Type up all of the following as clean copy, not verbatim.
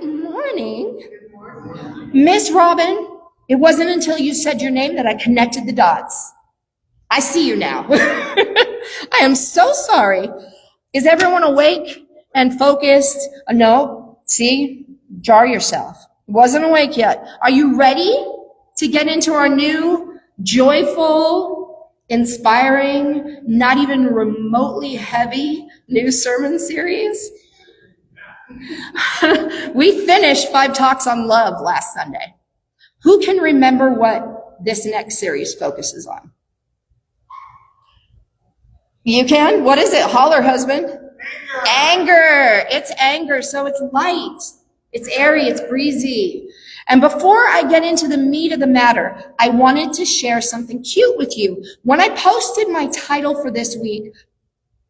Morning. Miss Robin, it wasn't until you said your name that I connected the dots. I see you now. I am so sorry. Is everyone awake and focused? No, see, jar yourself. Wasn't awake yet. Are you ready to get into our new, joyful, inspiring, not even remotely heavy new sermon series? We finished 5 talks on love last Sunday. Who can remember what this next series focuses on? You can? What is it? Holler, husband. Anger. It's anger. So it's light. It's airy. It's breezy. And before I get into the meat of the matter, I wanted to share something cute with you. When I posted my title for this week,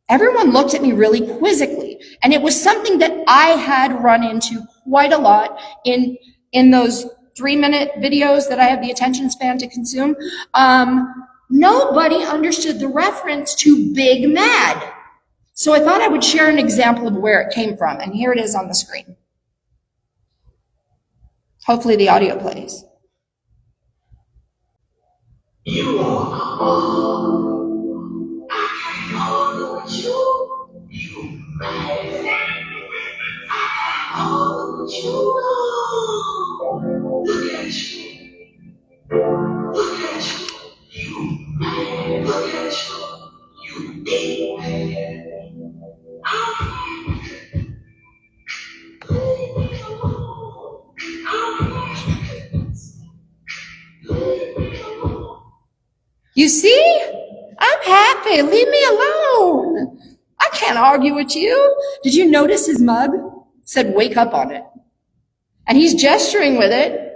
everyone looked at me really quizzically. And it was something that I had run into quite a lot in those 3-minute videos that I have the attention span to consume. Nobody understood the reference to Big Mad. So I thought I would share an example of where it came from. And here it is on the screen. Hopefully the audio plays. You You see? I'm happy. Leave me alone. I can't argue with you. Did you notice his mug said wake up on it? And he's gesturing with it.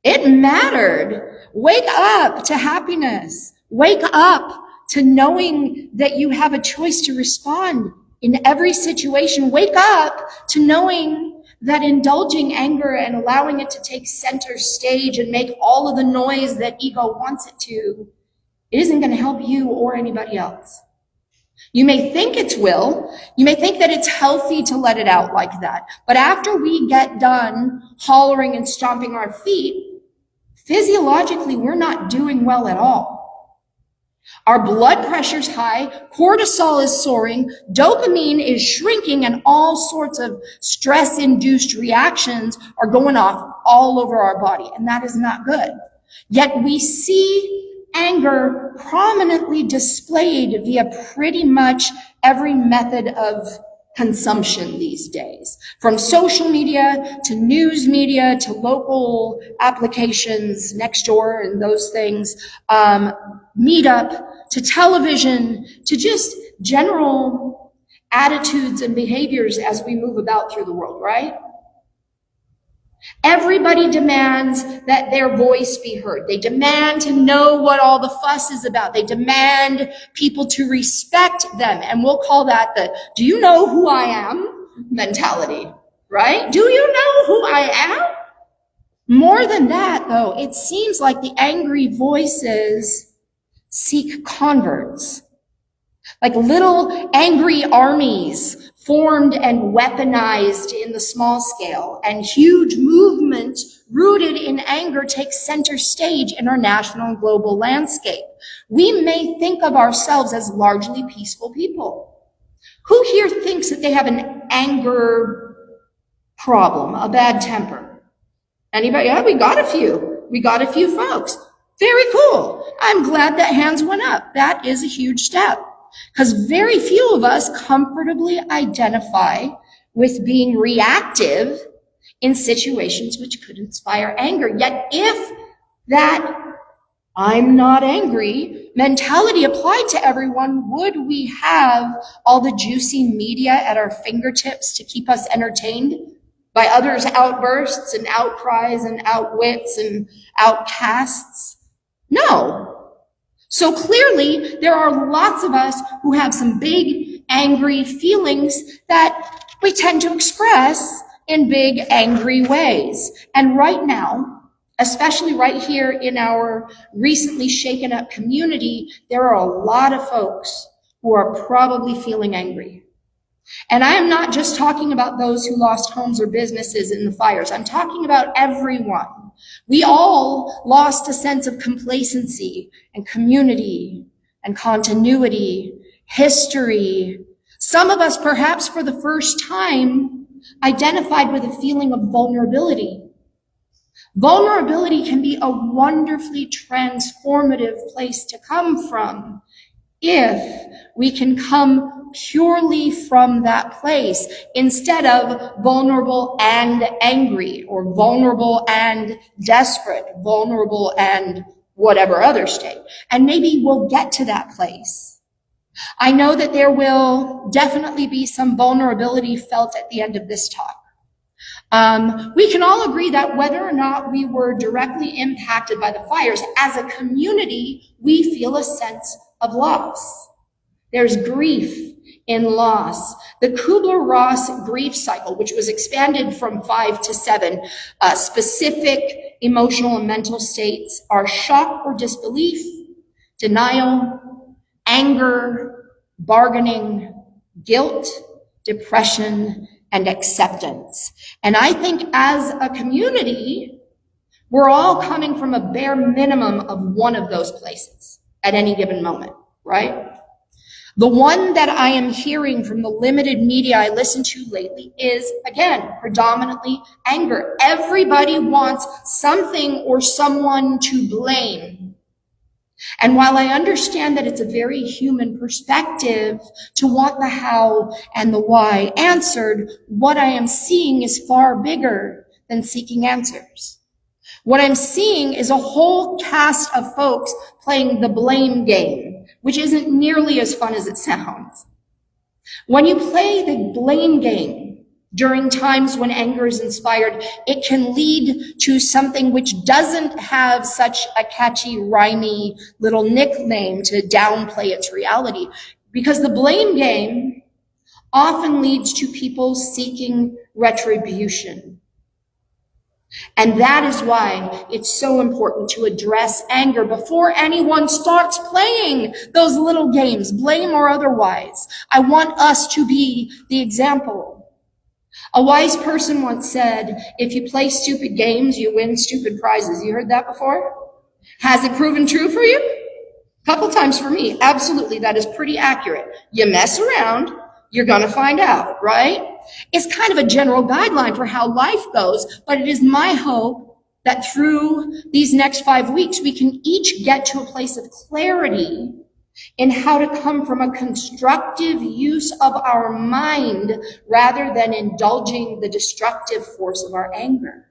It mattered. Wake up to happiness. Wake up to knowing that you have a choice to respond in every situation. Wake up to knowing that indulging anger and allowing it to take center stage and make all of the noise that ego wants it to, it isn't going to help you or anybody else. You may think it's will. You may think that it's healthy to let it out like that. But after we get done hollering and stomping our feet, physiologically, we're not doing well at all. Our blood pressure's high, cortisol is soaring, dopamine is shrinking, and all sorts of stress-induced reactions are going off all over our body, and that is not good. Yet we see anger prominently displayed via pretty much every method of consumption these days, from social media to news media to local applications, Nextdoor and those things, Meetup, to television, to just general attitudes and behaviors as we move about through the world, right? Everybody demands that their voice be heard. They demand to know what all the fuss is about. They demand people to respect them. And we'll call that the "do you know who I am" mentality, right? Do you know who I am? More than that, though, it seems like the angry voices seek converts. Like little angry armies formed and weaponized in the small scale, and huge movements rooted in anger take center stage in our national and global landscape. We may think of ourselves as largely peaceful people. Who here thinks that they have an anger problem, a bad temper? Anybody? Yeah, we got a few. We got a few folks. Very cool. I'm glad that hands went up. That is a huge step. Because very few of us comfortably identify with being reactive in situations which could inspire anger. Yet if that "I'm not angry" mentality applied to everyone, would we have all the juicy media at our fingertips to keep us entertained by others' outbursts and outcries and outwits and outcasts? No. So clearly, there are lots of us who have some big, angry feelings that we tend to express in big, angry ways. And right now, especially right here in our recently shaken up community, there are a lot of folks who are probably feeling angry. And I am not just talking about those who lost homes or businesses in the fires. I'm talking about everyone. We all lost a sense of complacency and community and continuity, history. Some of us, perhaps for the first time, identified with a feeling of vulnerability. Vulnerability can be a wonderfully transformative place to come from if we can come purely from that place instead of vulnerable and angry, or vulnerable and desperate, vulnerable and whatever other state. And maybe we'll get to that place. I know that there will definitely be some vulnerability felt at the end of this talk. We can all agree that whether or not we were directly impacted by the fires, as a community, we feel a sense of loss. There's grief in loss. The Kubler-Ross grief cycle, which was expanded from 5 to 7 specific emotional and mental states, are shock or disbelief, denial, anger, bargaining, guilt, depression, and acceptance. And I think as a community, we're all coming from a bare minimum of one of those places at any given moment, right? The one that I am hearing from the limited media I listen to lately is, again, predominantly anger. Everybody wants something or someone to blame. And while I understand that it's a very human perspective to want the how and the why answered, what I am seeing is far bigger than seeking answers. What I'm seeing is a whole cast of folks playing the blame game, which isn't nearly as fun as it sounds. When you play the blame game during times when anger is inspired, it can lead to something which doesn't have such a catchy, rhymey little nickname to downplay its reality, because the blame game often leads to people seeking retribution. And that is why it's so important to address anger before anyone starts playing those little games, blame or otherwise. I want us to be the example. A wise person once said, if you play stupid games, you win stupid prizes. You heard that before? Has it proven true for you? A couple times for me. Absolutely, that is pretty accurate. You mess around, you're going to find out, right? It's kind of a general guideline for how life goes, but it is my hope that through these next 5 weeks, we can each get to a place of clarity in how to come from a constructive use of our mind rather than indulging the destructive force of our anger.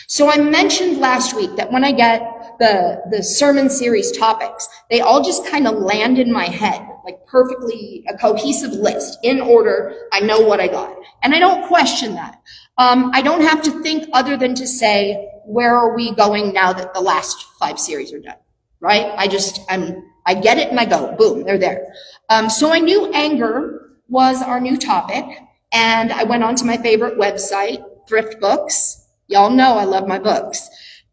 So I mentioned last week that when I get the sermon series topics, they all just kind of land in my head, like perfectly a cohesive list in order. I know what I got. And I don't question that. I don't have to think other than to say, where are we going now that the last 5 series are done, right? I get it and I go, boom, they're there. So I knew anger was our new topic, and I went on to my favorite website, Thrift Books. Y'all know I love my books.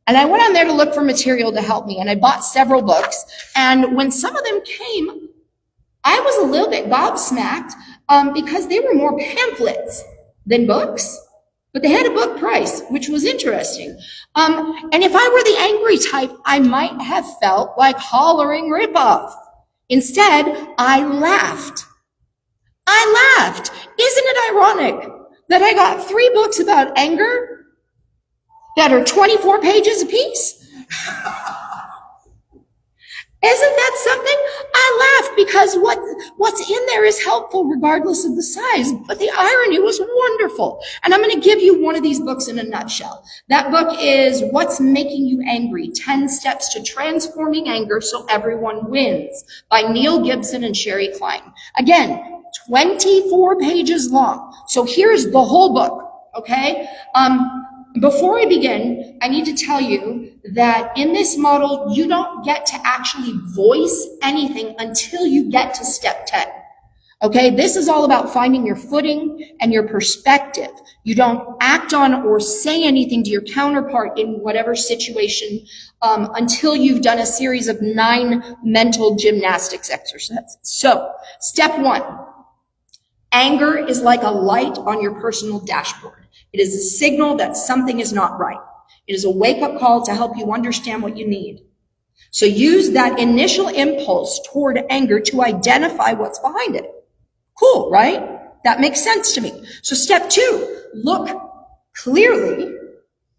And I went on there to look for material to help me, and I bought several books. And when some of them came, I was a little bit gobsmacked because they were more pamphlets than books, but they had a book price, which was interesting. And if I were the angry type, I might have felt like hollering ripoff. Instead, I laughed. Isn't it ironic that I got 3 books about anger that are 24 pages apiece? Isn't that something? I laugh because what's in there is helpful regardless of the size, but the irony was wonderful. And I'm going to give you one of these books in a nutshell. That book is What's Making You Angry? 10 Steps to Transforming Anger So Everyone Wins by Neil Gibson and Sherry Klein. Again, 24 pages long. So here's the whole book, okay? Before I begin, I need to tell you that in this model, you don't get to actually voice anything until you get to step 10. Okay, this is all about finding your footing and your perspective. You don't act on or say anything to your counterpart in whatever situation until you've done a series of 9 mental gymnastics exercises. So, step 1. Anger is like a light on your personal dashboard. It is a signal that something is not right. It is a wake-up call to help you understand what you need. So use that initial impulse toward anger to identify what's behind it. Cool, right? That makes sense to me. So step 2, look clearly,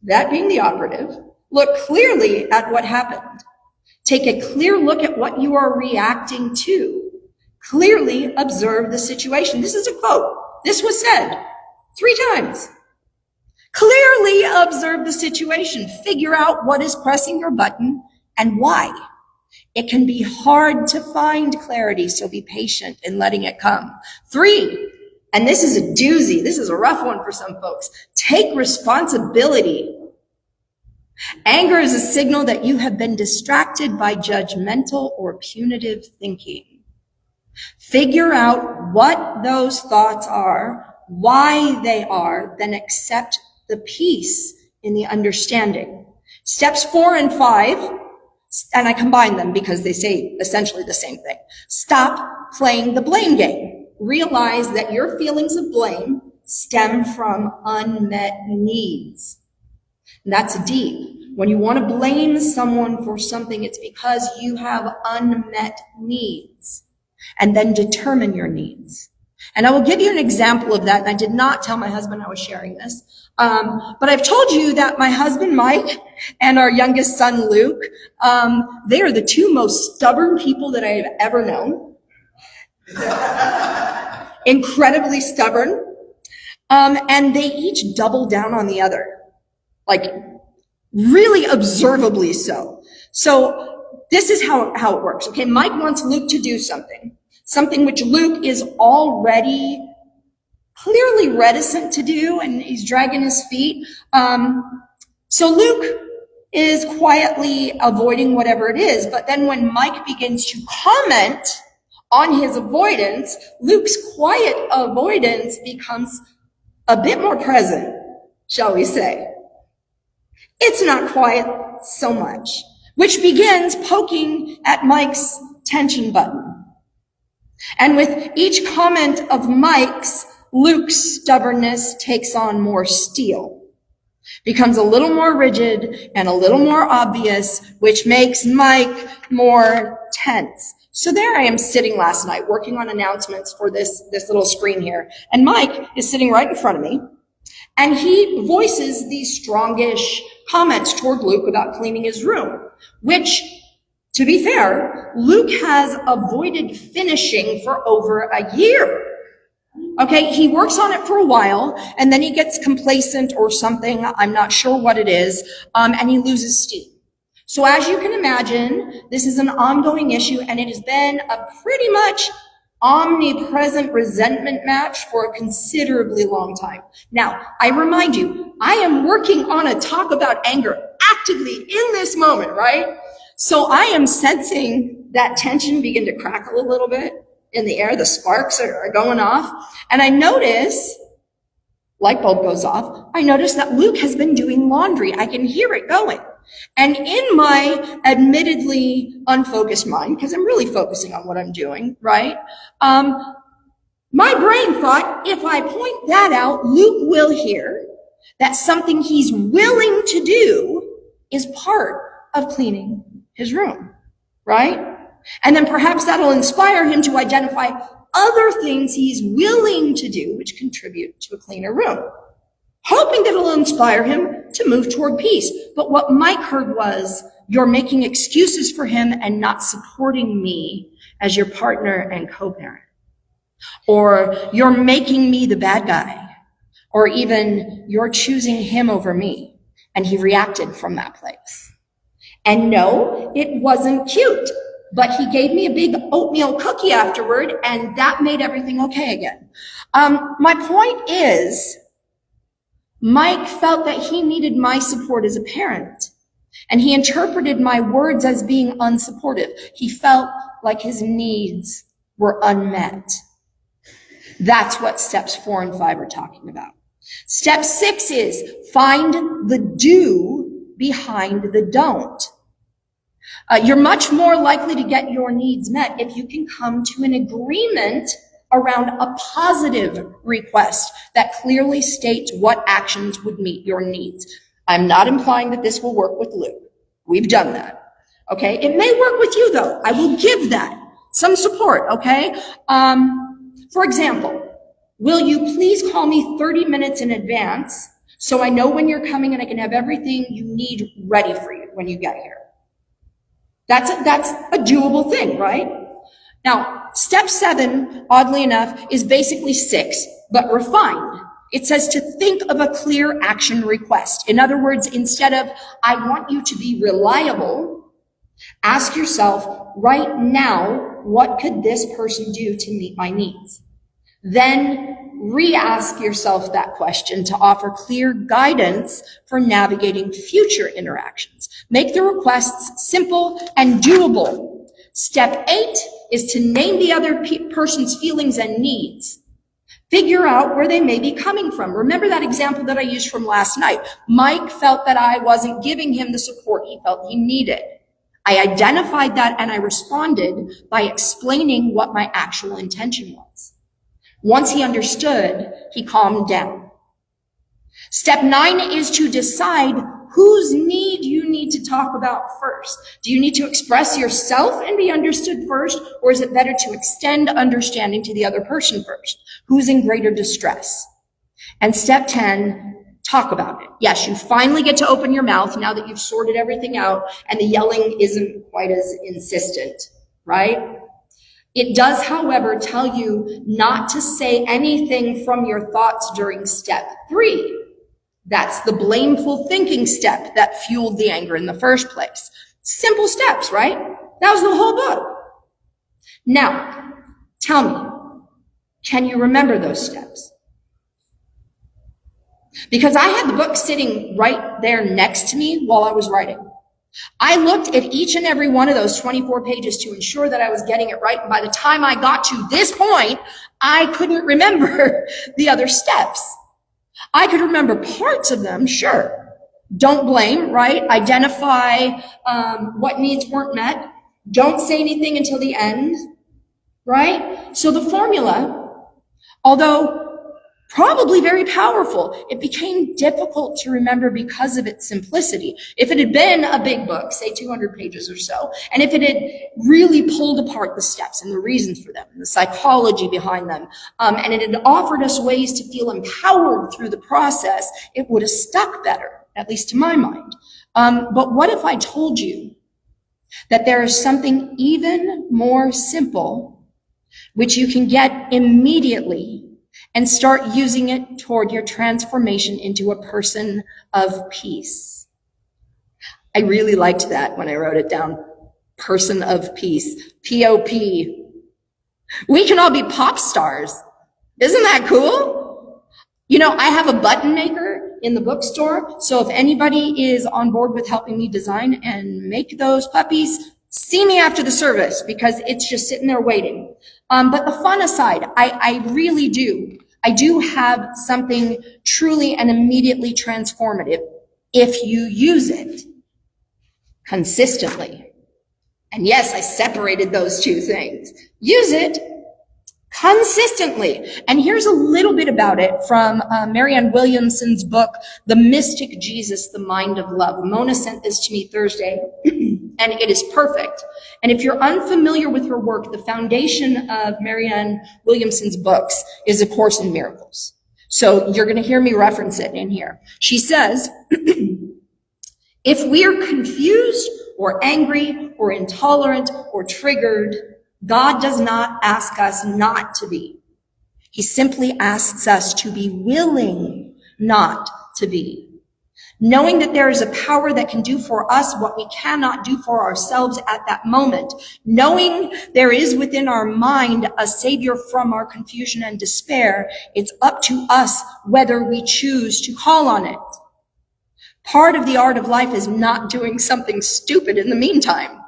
that being the operative, look clearly at what happened. Take a clear look at what you are reacting to. Clearly observe the situation. This is a quote. This was said 3 times. Clearly observe the situation. Figure out what is pressing your button and why. It can be hard to find clarity, so be patient in letting it come. 3, and this is a doozy. This is a rough one for some folks. Take responsibility. Anger is a signal that you have been distracted by judgmental or punitive thinking. Figure out what those thoughts are, why they are, then accept the peace in the understanding. Steps 4 and 5, and I combine them because they say essentially the same thing. Stop playing the blame game. Realize that your feelings of blame stem from unmet needs. And that's deep. When you want to blame someone for something, it's because you have unmet needs. And then determine your needs. And I will give you an example of that. And I did not tell my husband I was sharing this. But I've told you that my husband, Mike, and our youngest son, Luke, they are the 2 most stubborn people that I have ever known. Incredibly stubborn. And they each double down on the other. Like, really observably so. So this is how it works. Okay, Mike wants Luke to do something which Luke is already clearly reticent to do, and he's dragging his feet. So Luke is quietly avoiding whatever it is, but then when Mike begins to comment on his avoidance, Luke's quiet avoidance becomes a bit more present, shall we say. It's not quiet so much, which begins poking at Mike's tension button. And with each comment of Mike's, Luke's stubbornness takes on more steel, becomes a little more rigid and a little more obvious, which makes Mike more tense. So there I am sitting last night working on announcements for this little screen here. And Mike is sitting right in front of me. And he voices these strongish comments toward Luke about cleaning his room, which, to be fair, Luke has avoided finishing for over a year. Okay, he works on it for a while, and then he gets complacent or something, I'm not sure what it is, and he loses steam. So as you can imagine, this is an ongoing issue, and it has been a pretty much omnipresent resentment match for a considerably long time. Now, I remind you, I am working on a talk about anger actively in this moment, right? So I am sensing that tension begin to crackle a little bit in the air. The sparks are going off. And I notice, light bulb goes off, I notice that Luke has been doing laundry. I can hear it going. And in my admittedly unfocused mind, because I'm really focusing on what I'm doing, right? My brain thought, if I point that out, Luke will hear that something he's willing to do is part of cleaning his room, right? And then perhaps that'll inspire him to identify other things he's willing to do which contribute to a cleaner room, hoping that it'll inspire him to move toward peace. But what Mike heard was, you're making excuses for him and not supporting me as your partner and co-parent. Or you're making me the bad guy. Or even you're choosing him over me. And he reacted from that place. And no, it wasn't cute. But he gave me a big oatmeal cookie afterward, and that made everything okay again. My point is, Mike felt that he needed my support as a parent, and he interpreted my words as being unsupportive. He felt like his needs were unmet. That's what steps 4 and 5 are talking about. Step 6 is find the do behind the don't. You're much more likely to get your needs met if you can come to an agreement around a positive request that clearly states what actions would meet your needs. I'm not implying that this will work with Luke. We've done that. Okay, it may work with you though. I will give that some support, okay? For example, will you please call me 30 minutes in advance so I know when you're coming and I can have everything you need ready for you when you get here? That's a doable thing, right? Now, step 7, oddly enough, is basically 6, but refined. It says to think of a clear action request. In other words, instead of, I want you to be reliable, ask yourself, right now, what could this person do to meet my needs? Then re-ask yourself that question to offer clear guidance for navigating future interactions. Make the requests simple and doable. Step 8 is to name the other person's feelings and needs. Figure out where they may be coming from. Remember that example that I used from last night. Mike felt that I wasn't giving him the support he felt he needed. I identified that and I responded by explaining what my actual intention was. Once he understood, he calmed down. Step 9 is to decide whose need you need to talk about first. Do you need to express yourself and be understood first, or is it better to extend understanding to the other person first? Who's in greater distress? And step 10, talk about it. Yes, you finally get to open your mouth now that you've sorted everything out and the yelling isn't quite as insistent, right? It does, however, tell you not to say anything from your thoughts during step 3. That's the blameful thinking step that fueled the anger in the first place. Simple steps, right? That was the whole book. Now, tell me, can you remember those steps? Because I had the book sitting right there next to me while I was writing. I looked at each and every one of those 24 pages to ensure that I was getting it right. And by the time I got to this point, I couldn't remember the other steps. I could remember parts of them, sure. Don't blame, right? Identify what needs weren't met. Don't say anything until the end, right? So the formula, although probably very powerful, it became difficult to remember because of its simplicity. If it had been a big book, say 200 pages or so, and if it had really pulled apart the steps and the reasons for them, and the psychology behind them, and it had offered us ways to feel empowered through the process, it would have stuck better, at least to my mind. But what if I told you that there is something even more simple, which you can get immediately and start using it toward your transformation into a person of peace? I really liked that when I wrote it down. Person of peace. P-O-P. We can all be pop stars. Isn't that cool? You know, I have a button maker in the bookstore, so if anybody is on board with helping me design and make those puppies, see me after the service, because it's just sitting there waiting. But the fun aside, I really do. I do have something truly and immediately transformative if you use it consistently. And yes, I separated those two things. Use it consistently. And here's a little bit about it from Marianne Williamson's book, The Mystic Jesus, The Mind of Love. Mona sent this to me Thursday, and it is perfect. And if you're unfamiliar with her work, the foundation of Marianne Williamson's books is A Course in Miracles. So you're going to hear me reference it in here. She says, if we're confused or angry or intolerant or triggered, God does not ask us not to be. He simply asks us to be willing not to be. Knowing that there is a power that can do for us what we cannot do for ourselves at that moment. Knowing there is within our mind a savior from our confusion and despair. It's up to us whether we choose to call on it. Part of the art of life is not doing something stupid in the meantime.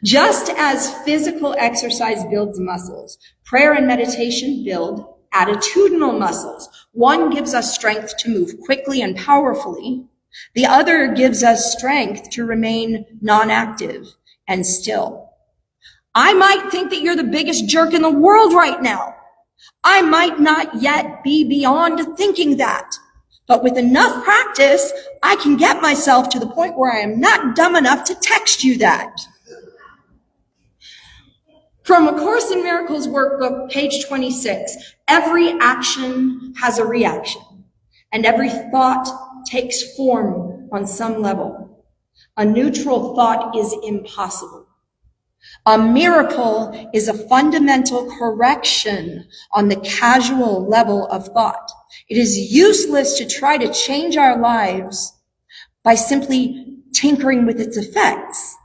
Just as physical exercise builds muscles, prayer and meditation build attitudinal muscles. One gives us strength to move quickly and powerfully. The other gives us strength to remain non-active and still. I might think that you're the biggest jerk in the world right now. I might not yet be beyond thinking that. But with enough practice, I can get myself to the point where I am not dumb enough to text you that. From A Course in Miracles workbook, page 26, every action has a reaction, and every thought takes form on some level. A neutral thought is impossible. A miracle is a fundamental correction on the casual level of thought. It is useless to try to change our lives by simply tinkering with its effects.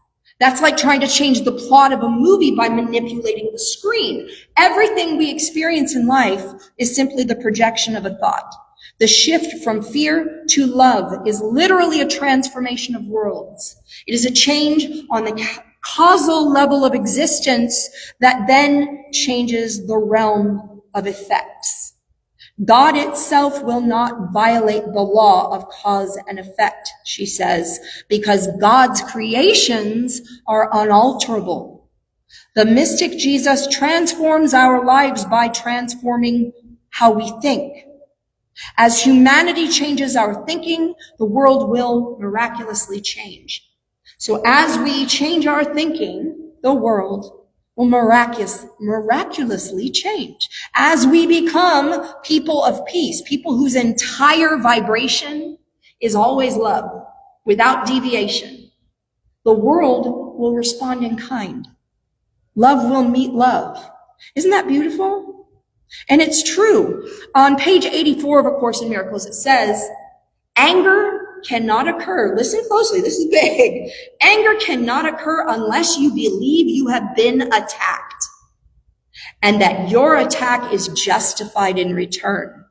That's like trying to change the plot of a movie by manipulating the screen. Everything we experience in life is simply the projection of a thought. The shift from fear to love is literally a transformation of worlds. It is a change on the causal level of existence that then changes the realm of effects. God itself will not violate the law of cause and effect, she says, because God's creations are unalterable. The mystic Jesus transforms our lives by transforming how we think. As humanity changes our thinking, the world will miraculously change. So as we change our thinking, the world will miraculously change. As we become people of peace, people whose entire vibration is always love, without deviation, the world will respond in kind. Love will meet love. Isn't that beautiful? And it's true. On page 84 of A Course in Miracles, it says, anger cannot occur. Listen closely. This is big. Anger cannot occur unless you believe you have been attacked and that your attack is justified in return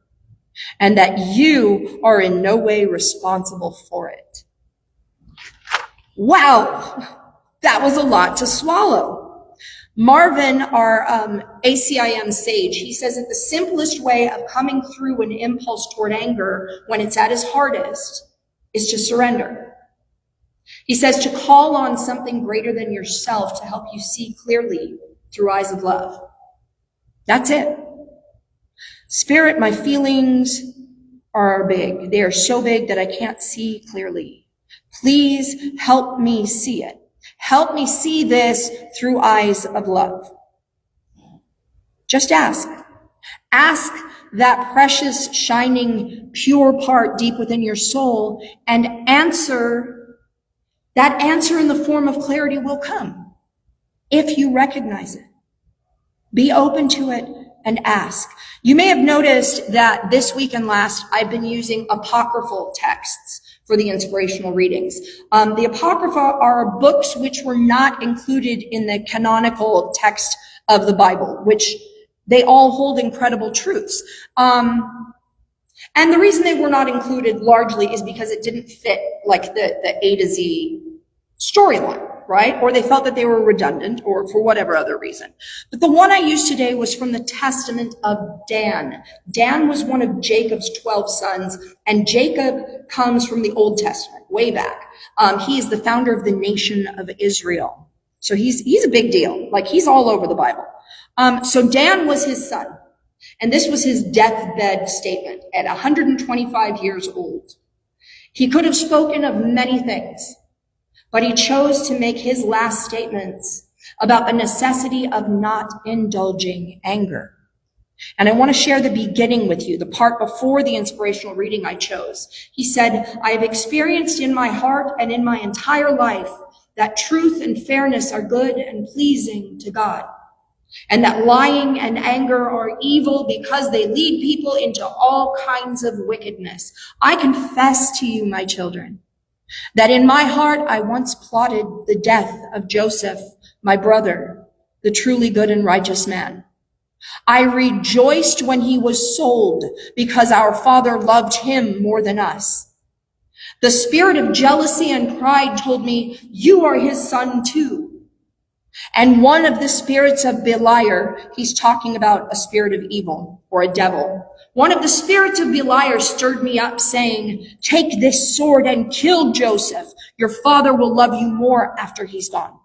and that you are in no way responsible for it. Wow. That was a lot to swallow. Marvin, our ACIM sage, he says that the simplest way of coming through an impulse toward anger when it's at its hardest is to surrender. He says to call on something greater than yourself to help you see clearly through eyes of love. That's it. Spirit, my feelings are big. They are so big that I can't see clearly. Please help me see it. Help me see this through eyes of love. Just ask. Ask that precious, shining, pure part deep within your soul and answer. That answer in the form of clarity will come if you recognize it. Be open to it and ask. You may have noticed that this week and last I've been using apocryphal texts for the inspirational readings. The Apocrypha are books which were not included in the canonical text of the Bible, which they all hold incredible truths. And the reason they were not included largely is because it didn't fit like the A to Z storyline, right? Or they felt that they were redundant or for whatever other reason. But the one I used today was from the Testament of Dan. Dan was one of Jacob's 12 sons, and Jacob comes from the Old Testament, way back. He is the founder of the nation of Israel. So he's a big deal. Like he's all over the Bible. So Dan was his son. And this was his deathbed statement at 125 years old. He could have spoken of many things, but he chose to make his last statements about the necessity of not indulging anger. And I want to share the beginning with you, the part before the inspirational reading I chose. He said, I have experienced in my heart and in my entire life that truth and fairness are good and pleasing to God, and that lying and anger are evil because they lead people into all kinds of wickedness. I confess to you, my children, that in my heart I once plotted the death of Joseph, my brother, the truly good and righteous man. I rejoiced when he was sold because our father loved him more than us. The spirit of jealousy and pride told me, you are his son too. And one of the spirits of Beliar, he's talking about a spirit of evil or a devil. One of the spirits of Beliar stirred me up saying, take this sword and kill Joseph. Your father will love you more after he's gone.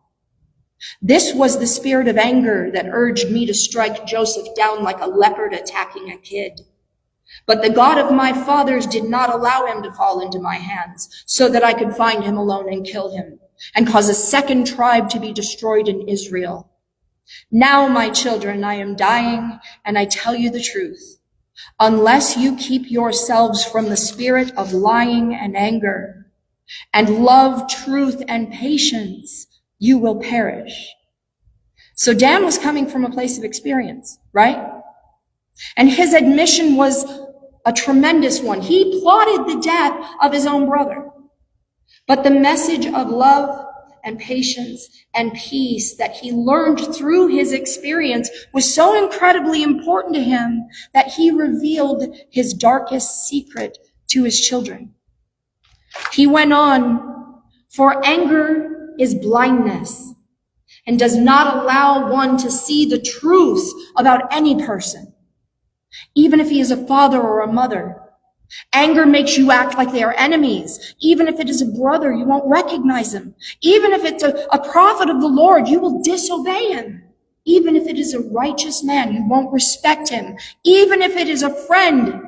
This was the spirit of anger that urged me to strike Joseph down like a leopard attacking a kid. But the God of my fathers did not allow him to fall into my hands so that I could find him alone and kill him and cause a second tribe to be destroyed in Israel. Now, my children, I am dying, and I tell you the truth. Unless you keep yourselves from the spirit of lying and anger and love truth and patience, you will perish. So Dan was coming from a place of experience, right? And his admission was a tremendous one. He plotted the death of his own brother. But the message of love and patience and peace that he learned through his experience was so incredibly important to him that he revealed his darkest secret to his children. He went on, for anger is blindness and does not allow one to see the truth about any person, even if he is a father or a mother. Anger makes you act like they are enemies. Even if it is a brother, you won't recognize him. Even if it's a prophet of the Lord, you will disobey him. Even if it is a righteous man, you won't respect him. Even if it is a friend,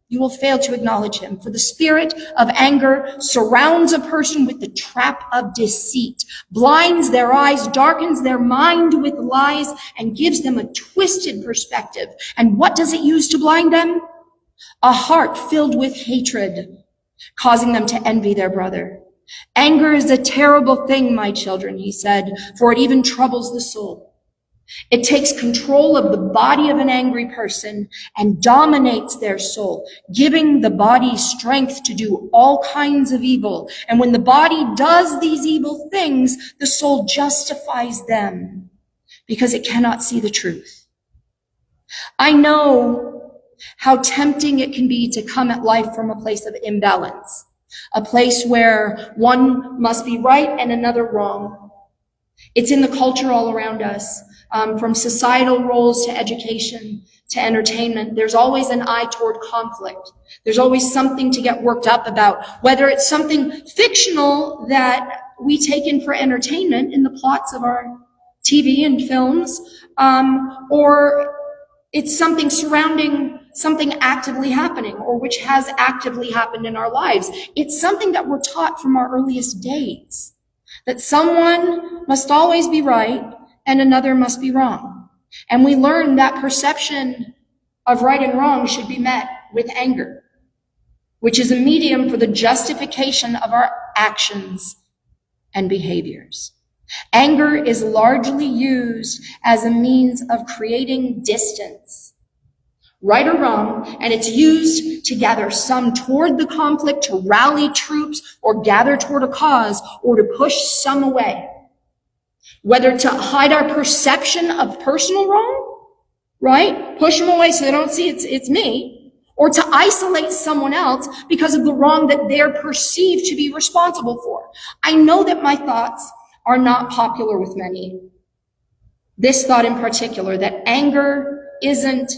you will fail to acknowledge him. For the spirit of anger surrounds a person with the trap of deceit, blinds their eyes, darkens their mind with lies, and gives them a twisted perspective. And what does it use to blind them? A heart filled with hatred, causing them to envy their brother. Anger is a terrible thing, my children, he said, for it even troubles the soul. It takes control of the body of an angry person and dominates their soul, giving the body strength to do all kinds of evil. And when the body does these evil things, the soul justifies them because it cannot see the truth. I know how tempting it can be to come at life from a place of imbalance, a place where one must be right and another wrong. It's in the culture all around us, from societal roles to education to entertainment. There's always an eye toward conflict. There's always something to get worked up about, whether it's something fictional that we take in for entertainment in the plots of our TV and films, or it's something surrounding something actively happening or which has actively happened in our lives. It's something that we're taught from our earliest days, that someone must always be right and another must be wrong. And we learn that perception of right and wrong should be met with anger, which is a medium for the justification of our actions and behaviors. Anger is largely used as a means of creating distance, right or wrong, and it's used to gather some toward the conflict, to rally troops, or gather toward a cause, or to push some away. Whether to hide our perception of personal wrong, right? Push them away so they don't see it's me, or to isolate someone else because of the wrong that they're perceived to be responsible for. I know that my thoughts are not popular with many. This thought in particular, that anger isn't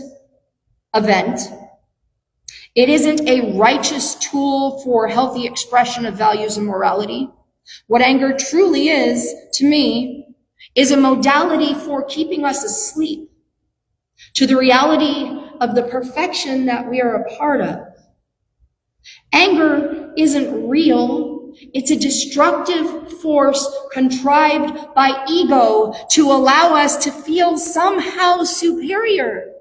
a vent. It isn't a righteous tool for healthy expression of values and morality. What anger truly is, to me, is a modality for keeping us asleep to the reality of the perfection that we are a part of. Anger isn't real. It's a destructive force contrived by ego to allow us to feel somehow superior.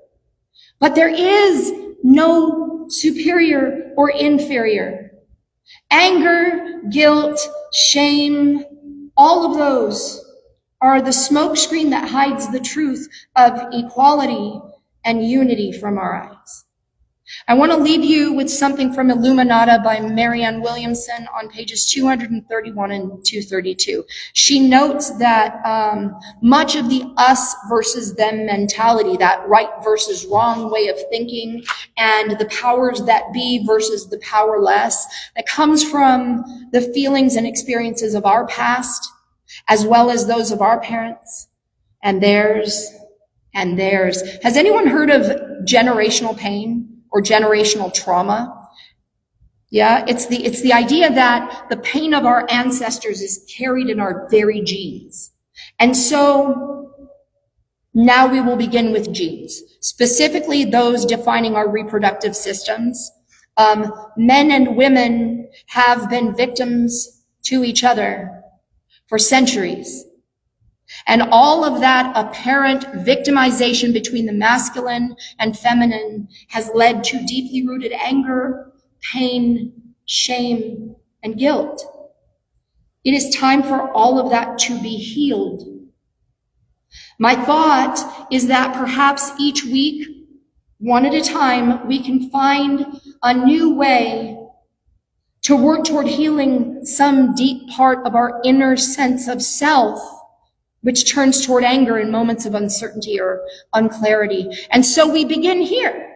But there is no superior or inferior. Anger, guilt, shame, all of those are the smokescreen that hides the truth of equality and unity from our eyes. I want to leave you with something from Illuminata by Marianne Williamson on pages 231 and 232. She notes that much of the us versus them mentality, that right versus wrong way of thinking, and the powers that be versus the powerless, that comes from the feelings and experiences of our past, as well as those of our parents and theirs and theirs. Has anyone heard of generational pain or generational trauma? Yeah, it's the idea that the pain of our ancestors is carried in our very genes. And so now we will begin with genes, specifically those defining our reproductive systems. Men and women have been victims to each other for centuries. And all of that apparent victimization between the masculine and feminine has led to deeply rooted anger, pain, shame, and guilt. It is time for all of that to be healed. My thought is that perhaps each week, one at a time, we can find a new way to work toward healing some deep part of our inner sense of self, which turns toward anger in moments of uncertainty or unclarity. And so we begin here,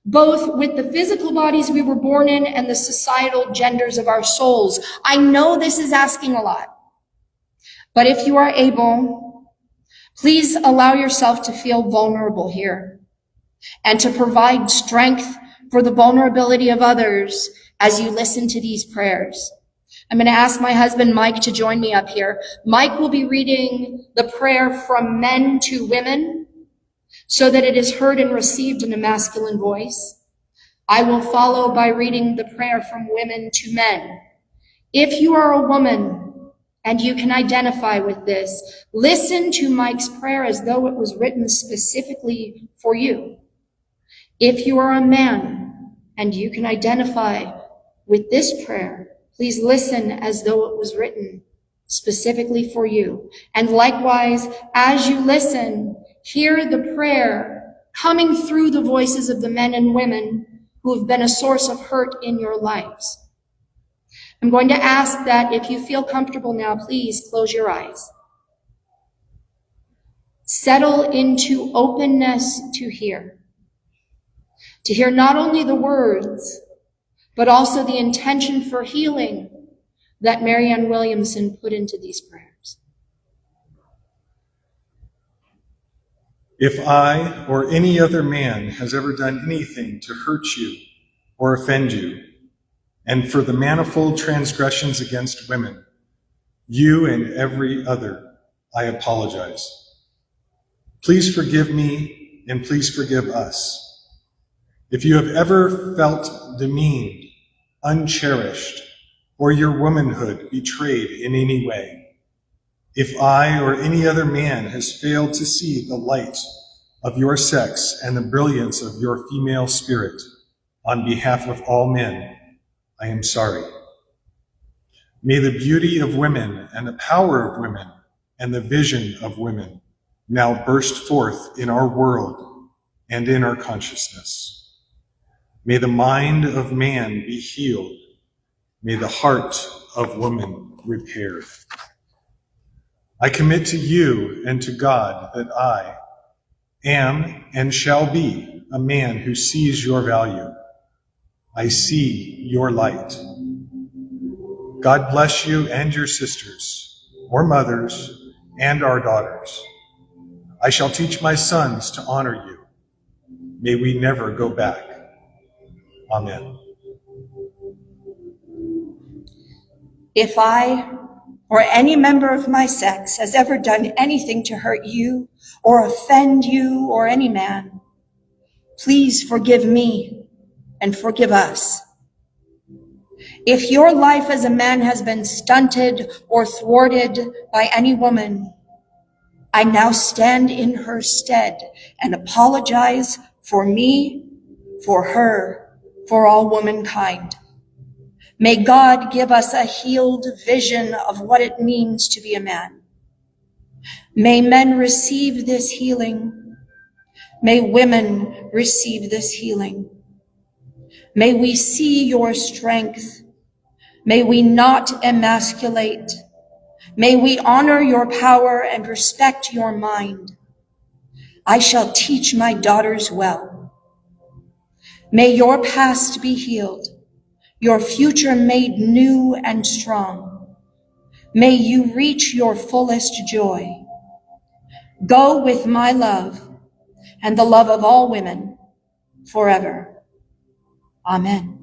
both with the physical bodies we were born in and the societal genders of our souls. I know this is asking a lot, but if you are able, please allow yourself to feel vulnerable here and to provide strength for the vulnerability of others as you listen to these prayers. I'm going to ask my husband, Mike, to join me up here. Mike will be reading the prayer from men to women so that it is heard and received in a masculine voice. I will follow by reading the prayer from women to men. If you are a woman and you can identify with this, listen to Mike's prayer as though it was written specifically for you. If you are a man and you can identify with this prayer, please listen as though it was written specifically for you. And likewise, as you listen, hear the prayer coming through the voices of the men and women who have been a source of hurt in your lives. I'm going to ask that if you feel comfortable now, please close your eyes. Settle into openness to hear not only the words, but also the intention for healing that Marianne Williamson put into these prayers. If I or any other man has ever done anything to hurt you or offend you, and for the manifold transgressions against women, you and every other, I apologize. Please forgive me and please forgive us. If you have ever felt demeaned, uncherished, or your womanhood betrayed in any way, if I or any other man has failed to see the light of your sex and the brilliance of your female spirit on behalf of all men, I am sorry. May the beauty of women and the power of women and the vision of women now burst forth in our world and in our consciousness. May the mind of man be healed. May the heart of woman repaired. I commit to you and to God that I am and shall be a man who sees your value. I see your light. God bless you and your sisters, or mothers, and our daughters. I shall teach my sons to honor you. May we never go back. Amen. If I or any member of my sex has ever done anything to hurt you or offend you or any man, please forgive me and forgive us. If your life as a man has been stunted or thwarted by any woman, I now stand in her stead and apologize for me, for her, for all womankind. May God give us a healed vision of what it means to be a man. May men receive this healing. May women receive this healing. May we see your strength. May we not emasculate. May we honor your power and respect your mind. I shall teach my daughters well. May your past be healed, your future made new and strong. May you reach your fullest joy. Go with my love and the love of all women forever. Amen.